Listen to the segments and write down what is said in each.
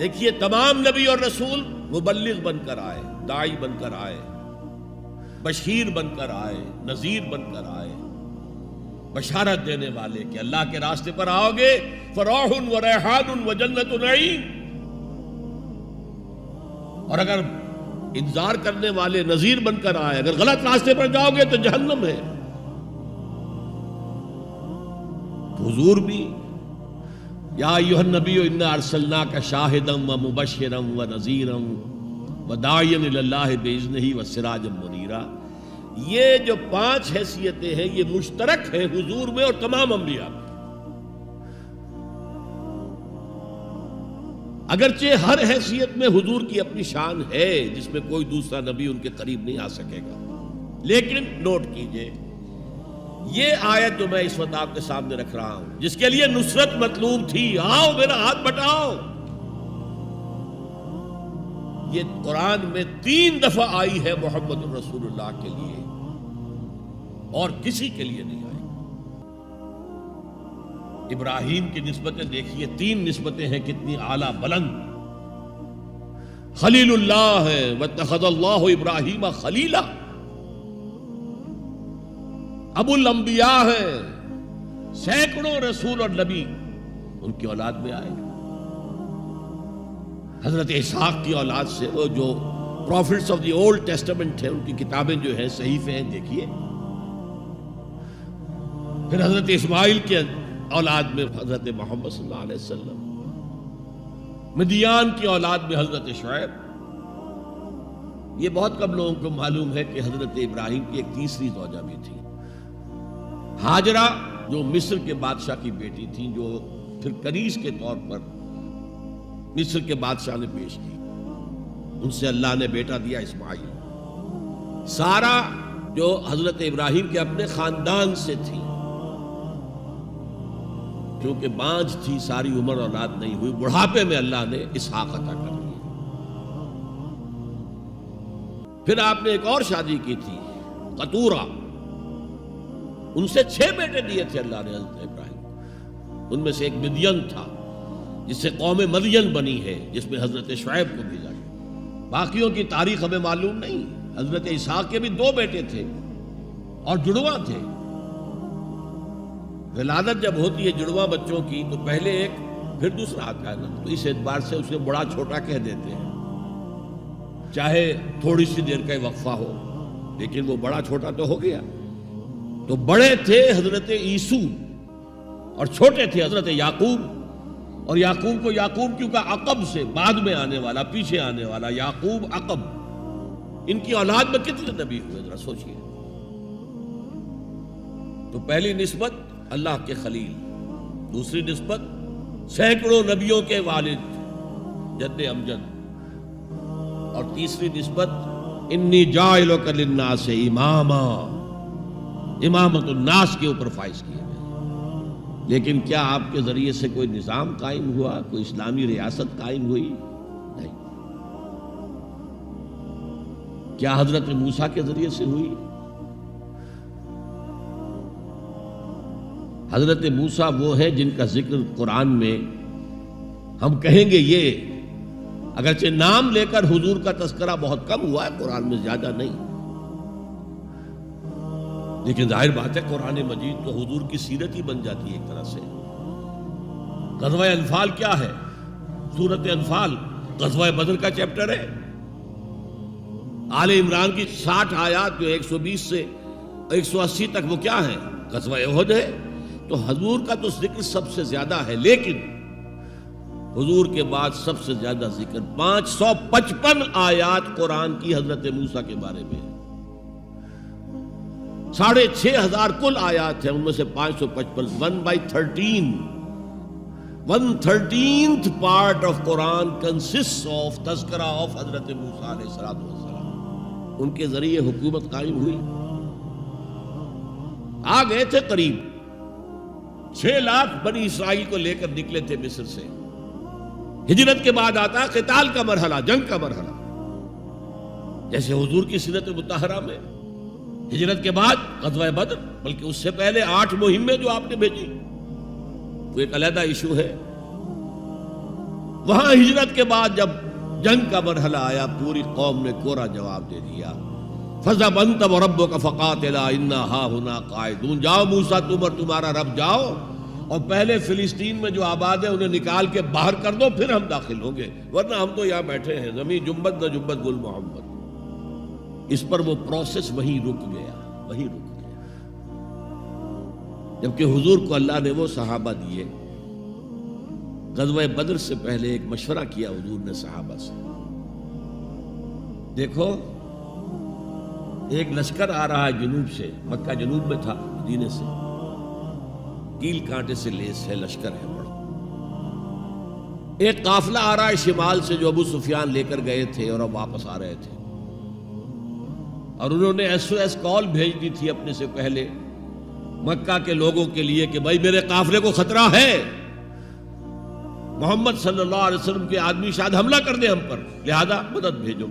دیکھیے تمام نبی اور رسول مبلغ بن کر آئے، داعی بن کر آئے، بشیر بن کر آئے، نذیر بن کر آئے، بشارت دینے والے کہ اللہ کے راستے پر آؤ گے فروح و ریحان و جنت نعیم، اور اگر انذار کرنے والے نذیر بن کر آئے، اگر غلط راستے پر جاؤ گے تو جہنم ہے۔ حضور بھی یا ایھا النبی انا ارسلناک شاہدا و مبشرا و نذیرا و داعیا الی اللہ باذنہ و سراجا منیرا، یہ جو 5 حیثیتیں ہیں یہ مشترک ہیں حضور میں اور تمام انبیاء میں۔ اگرچہ ہر حیثیت میں حضور کی اپنی شان ہے جس میں کوئی دوسرا نبی ان کے قریب نہیں آ سکے گا، لیکن نوٹ کیجئے یہ آیت جو میں اس وقت آپ کے سامنے رکھ رہا ہوں، جس کے لیے نصرت مطلوب تھی، آؤ میرا ہاتھ بٹاؤ، یہ قرآن میں 3 دفعہ آئی ہے محمد رسول اللہ کے لیے، اور کسی کے لیے نہیں آئی۔ ابراہیم کی نسبتیں دیکھیے، 3 نسبتیں ہیں کتنی اعلیٰ بلند۔ خلیل اللہ ہے واتخذ اللہ ابراہیم خلیلا، ابو الانبیاء ہے، سینکڑوں رسول اور نبی ان کی اولاد میں آئے۔ حضرت اسحاق کی اولاد سے، وہ جو prophets of the Old Testament ہیں ان کی کتابیں جو ہیں صحیفے ہیں دیکھیے۔ پھر حضرت اسماعیل کے اولاد میں حضرت محمد صلی اللہ علیہ وسلم، مدیان کی اولاد میں حضرت شعیب۔ یہ بہت کم لوگوں کو معلوم ہے کہ حضرت ابراہیم کی ایک تیسری زوجہ بھی تھی، ہاجرہ، جو مصر کے بادشاہ کی بیٹی تھی، جو پھر کنیز کے طور پر مصر کے بادشاہ نے پیش کی، ان سے اللہ نے بیٹا دیا اسماعیل۔ سارا جو حضرت ابراہیم کے اپنے خاندان سے تھی، کیونکہ بانجھ تھی، ساری عمر اولاد نہیں ہوئی، بڑھاپے میں اللہ نے اسحاق عطا کر دیا۔ پھر آپ نے ایک اور شادی کی تھی، قطورہ، ان سے 6 بیٹے دیے تھے اللہ نے حضرت ابراہیم، ان میں سے ایک مدین تھا جس سے قوم مدین بنی ہے، جس میں حضرت شعیب کو بھیجا گیا۔ باقیوں کی تاریخ ہمیں معلوم نہیں۔ حضرت اسحاق کے بھی 2 بیٹے تھے اور جڑواں تھے۔ ولادت جب ہوتی ہے جڑواں بچوں کی تو پہلے ایک پھر دوسرا آتا ہے نا، تو اس اعتبار سے اسے بڑا چھوٹا کہہ دیتے ہیں، چاہے تھوڑی سی دیر کا وقفہ ہو، لیکن وہ بڑا چھوٹا تو ہو گیا۔ تو بڑے تھے حضرت عیسو اور چھوٹے تھے حضرت یعقوب، اور یعقوب کو یعقوب کیوں کہا؟ عقب سے، بعد میں آنے والا، پیچھے آنے والا، یعقوب عقب۔ ان کی اولاد میں کتنے نبی ہوئے ذرا سوچئے۔ تو پہلی نسبت اللہ کے خلیل، دوسری نسبت سینکڑوں نبیوں کے والد جد امجد، اور تیسری نسبت انی جاعلک للناس اماما، امامت الناس کے اوپر فائز کیا گیا۔ لیکن کیا آپ کے ذریعے سے کوئی نظام قائم ہوا، کوئی اسلامی ریاست قائم ہوئی؟ نہیں۔ کیا حضرت موسیٰ کے ذریعے سے ہوئی؟ حضرت موسیٰ وہ ہے جن کا ذکر قرآن میں ہم کہیں گے، یہ اگرچہ نام لے کر حضور کا تذکرہ بہت کم ہوا ہے قرآن میں، زیادہ نہیں، لیکن ظاہر بات ہے قرآن مجید تو حضور کی سیرت ہی بن جاتی ہے ایک طرح سے۔ غزوہ انفال کیا ہے؟ سورۃ انفال غزوہ بدر کا چیپٹر ہے۔ آل عمران کی 60 آیات جو 120 سے 180 تک وہ کیا ہے؟ غزوہ احد ہے۔ تو حضور کا تو ذکر سب سے زیادہ ہے، لیکن حضور کے بعد سب سے زیادہ ذکر 555 آیات قرآن کی حضرت موسیٰ کے بارے میں ہے۔ 6500 کل آیات ہیں، ان میں سے 555 1/13 1/13th part of Quran consists of تذکرہ of حضرت موسیٰ علیہ السلام۔ ان کے ذریعے حکومت قائم ہوئی۔ آ گئے تھے قریب 6 لاکھ بنی اسرائیل کو لے کر نکلے تھے مصر سے۔ ہجرت کے بعد آتا قتال کا مرحلہ، جنگ کا مرحلہ، جیسے حضور کی سیرت مطہرہ میں ہجرت کے بعد غزوہ بدر، بلکہ اس سے پہلے 8 مہمیں جو آپ نے بھیجی، وہ ایک علیحدہ ایشو ہے۔ وہاں ہجرت کے بعد جب جنگ کا مرحلہ آیا پوری قوم نے کوڑا جواب دے دیا، فَذَهَبْ أَنْتَ وَرَبُّكَ فَقَاتِلَا إِنَّا هَاهُنَا قَاعِدُونَ، جاؤ موسیٰ تم اور تمہارا رب جاؤ اور پہلے فلسطین میں جو آباد ہے انہیں نکال کے باہر کر دو، پھر ہم داخل ہوں گے، ورنہ ہم تو یہاں بیٹھے ہیں، زمین جنبت نہ جنبت گل محمد۔ اس پر وہ پروسیس وہیں رک گیا۔ جبکہ حضور کو اللہ نے وہ صحابہ دیے۔ غزوہ بدر سے پہلے ایک مشورہ کیا حضور نے صحابہ سے، دیکھو ایک لشکر آ رہا ہے جنوب سے، مکہ جنوب میں تھا مدینے سے، کیل کانٹے سے لیس ہے، لشکر ہے بڑا۔ ایک قافلہ آ رہا ہے شمال سے جو ابو سفیان لے کر گئے تھے اور اب واپس آ رہے تھے، اور انہوں نے SOS کال بھیج دی تھی اپنے سے پہلے مکہ کے لوگوں کے لیے کہ بھائی میرے قافلے کو خطرہ ہے، محمد صلی اللہ علیہ وسلم کے آدمی شاید حملہ کر دیں ہم پر، لہذا مدد بھیجو۔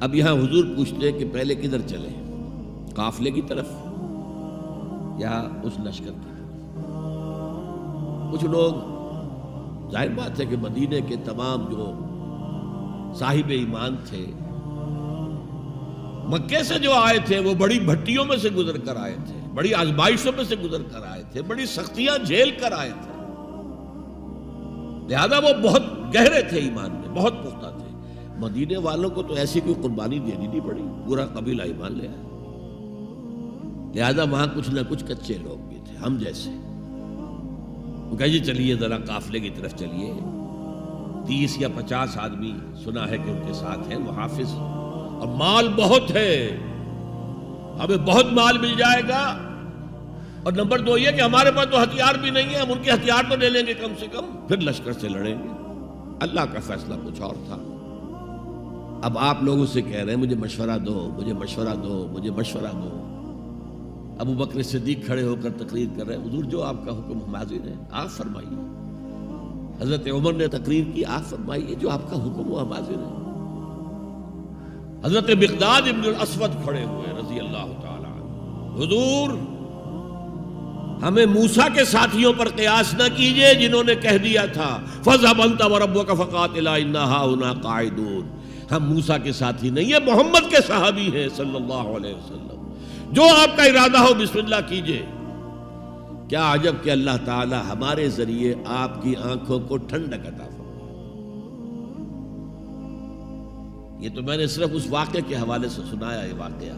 اب یہاں حضور پوچھتے ہیں کہ پہلے کدھر چلے، قافلے کی طرف یا اس لشکر کی طرف؟ کچھ لوگ، ظاہر بات ہے کہ مدینے کے تمام جو صاحب ایمان تھے، مکے سے جو آئے تھے وہ بڑی بھٹیوں میں سے گزر کر آئے تھے، بڑی آزمائشوں میں سے گزر کر آئے تھے، بڑی سختیاں جھیل کر آئے تھے، لہذا وہ بہت گہرے تھے ایمان میں، بہت پختہ تھے۔ مدینے والوں کو تو ایسی کوئی قربانی دینی نہیں پڑی، پورا قبیلہ ایمان لے آیا، لہذا وہاں کچھ نہ کچھ کچے لوگ بھی تھے ہم جیسے۔ وہ کہا جی چلیے ذرا قافلے کی طرف چلیے، 30 یا 50 آدمی سنا ہے کہ ان کے ساتھ ہیں، وہ حافظ، اور مال بہت ہے، ہمیں بہت مال مل جائے گا، اور نمبر 2 یہ کہ ہمارے پاس تو ہتھیار بھی نہیں ہے، ہم ان کے ہتھیار تو لے لیں گے کم سے کم، پھر لشکر سے لڑیں گے۔ اللہ کا فیصلہ کچھ اور تھا۔ اب آپ لوگوں سے کہہ رہے ہیں مجھے مشورہ دو، مجھے مشورہ دو، مجھے مشورہ دو۔ ابو بکر صدیق کھڑے ہو کر تقریر کر رہے ہیں، حضور جو آپ کا حکم ہم حاضر ہیں، آپ فرمائیے۔ حضرت عمر نے تقریر کی، آپ فرمائیے جو آپ کا حکم ہو ہم حاضر ہیں۔ حضرت مقداد ابن الاسود کھڑے ہوئے رضی اللہ تعالی عنہ، حضور ہمیں موسیٰ کے ساتھیوں پر قیاس نہ کیجئے جنہوں نے کہہ دیا تھا فَاذْهَبْ أَنْتَ وَرَبُّكَ فَقَاتِلَا إِنَّا هَاهُنَا قَاعِدُونَ۔ ہم موسیٰ کے ساتھی نہیں ہیں، محمد کے صحابی ہیں صلی اللہ علیہ وسلم، جو آپ کا ارادہ ہو بسم اللہ کیجئے۔ کیا عجب کہ اللہ تعالی ہمارے ذریعے آپ کی آنکھوں کو ٹھنڈک عطا فرمائے۔ یہ تو میں نے صرف اس واقعے کے حوالے سے سنایا، یہ واقعہ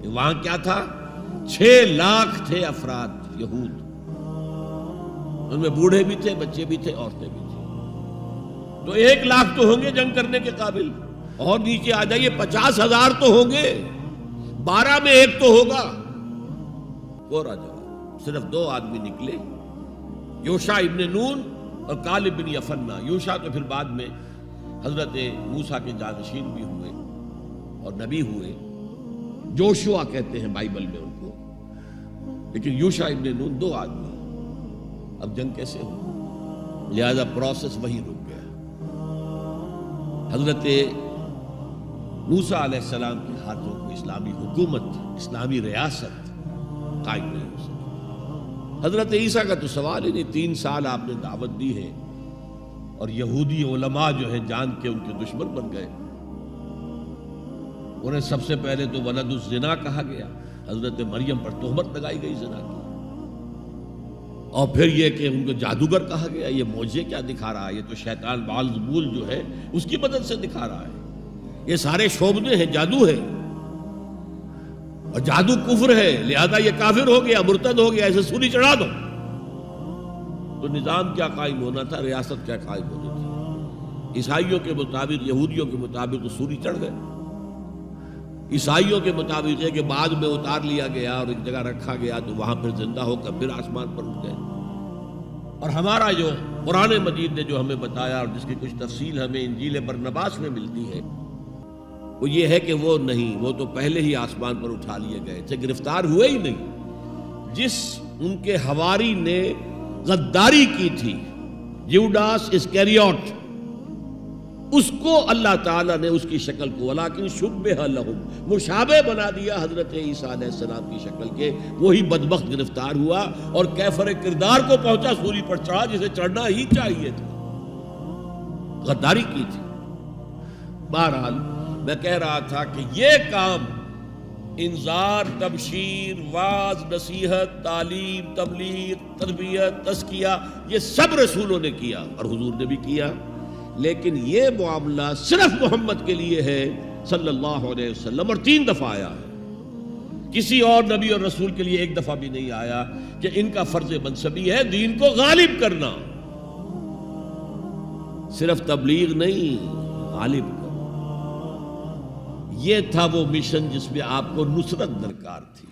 کہ وہاں کیا تھا، 6 لاکھ تھے افراد یہود، ان میں بوڑھے بھی تھے، بچے بھی تھے، عورتیں بھی تھیں، تو 1 لاکھ تو ہوں گے جنگ کرنے کے قابل، اور نیچے آ جائیے 50,000 تو ہوں گے، 12 میں 1 تو ہوگا۔ کوڑا جواب، صرف 2 آدمی نکلے، یوشع ابن نون اور کالب بن یفنہ۔ یوشع تو پھر بعد میں حضرت موسیٰ کے جانشین بھی ہوئے اور نبی ہوئے، جوشوا کہتے ہیں بائبل میں ان کو، لیکن یوشع ابن نون 2 آدمی۔ اب جنگ کیسے ہو، لہذا پروسیس وہی رک گیا۔ حضرت موسیٰ علیہ السلام کے ہاتھوں کو اسلامی حکومت، اسلامی ریاست قائم نہیں ہو سکی۔ حضرت عیسیٰ کا تو سوال ہی نہیں، 3 سال آپ نے دعوت دی ہے، اور یہودی علماء جو ہیں جان کے ان کے دشمن بن گئے۔ انہیں سب سے پہلے تو ولد الزنا کہا گیا، حضرت مریم پر تہمت لگائی گئی زنا کی، اور پھر یہ کہ ان کو جادوگر کہا گیا۔ یہ معجزے کیا دکھا رہا ہے، یہ تو شیطان بعلزبول جو ہے اس کی مدد سے دکھا رہا ہے، یہ سارے شعبدے ہیں، جادو ہے، اور جادو کفر ہے، لہذا یہ کافر ہو گیا، مرتد ہو گیا، ایسے سولی چڑھا دو۔ تو نظام کیا قائم ہونا تھا، ریاست کیا قائم ہونی تھی؟ عیسائیوں کے مطابق، یہودیوں کے مطابق تو سولی چڑھ گئے، عیسائیوں کے مطابق ہے کہ بعد میں اتار لیا گیا اور ایک جگہ رکھا گیا، تو وہاں پھر زندہ ہو کر پھر آسمان پر اٹھ گئے۔ اور ہمارا جو قرآن مجید نے جو ہمیں بتایا اور جس کی کچھ تفصیل ہمیں انجیل برنباس میں ملتی ہے، وہ یہ ہے کہ وہ نہیں، وہ تو پہلے ہی آسمان پر اٹھا لیے گئے تھے، گرفتار ہوئے ہی نہیں۔ جس ان کے حواری نے غداری کی تھی، یوڈاس اسکریوٹ، اس کو اللہ تعالیٰ نے اس کی شکل کو ولیکن شبہ لہم مشابہ بنا دیا حضرت عیسیٰ علیہ السلام کی شکل کے. وہی بدبخت گرفتار ہوا اور کیفر کردار کو پہنچا، سولی پر چڑھا جسے چڑھنا ہی چاہیے تھا، غداری کی تھی. بہرحال میں کہہ رہا تھا کہ یہ کام انذار، تبشیر، واعظ، نصیحت، تعلیم، تبلیغ، تربیت، تزکیہ، یہ سب رسولوں نے کیا اور حضور نے بھی کیا. لیکن یہ معاملہ صرف محمد کے لیے ہے صلی اللہ علیہ وسلم، اور 3 دفعہ آیا ہے. کسی اور نبی اور رسول کے لیے 1 دفعہ بھی نہیں آیا کہ ان کا فرض منصبی ہے دین کو غالب کرنا. صرف تبلیغ نہیں، غالب کرنا. یہ تھا وہ مشن جس میں آپ کو نصرت درکار تھی.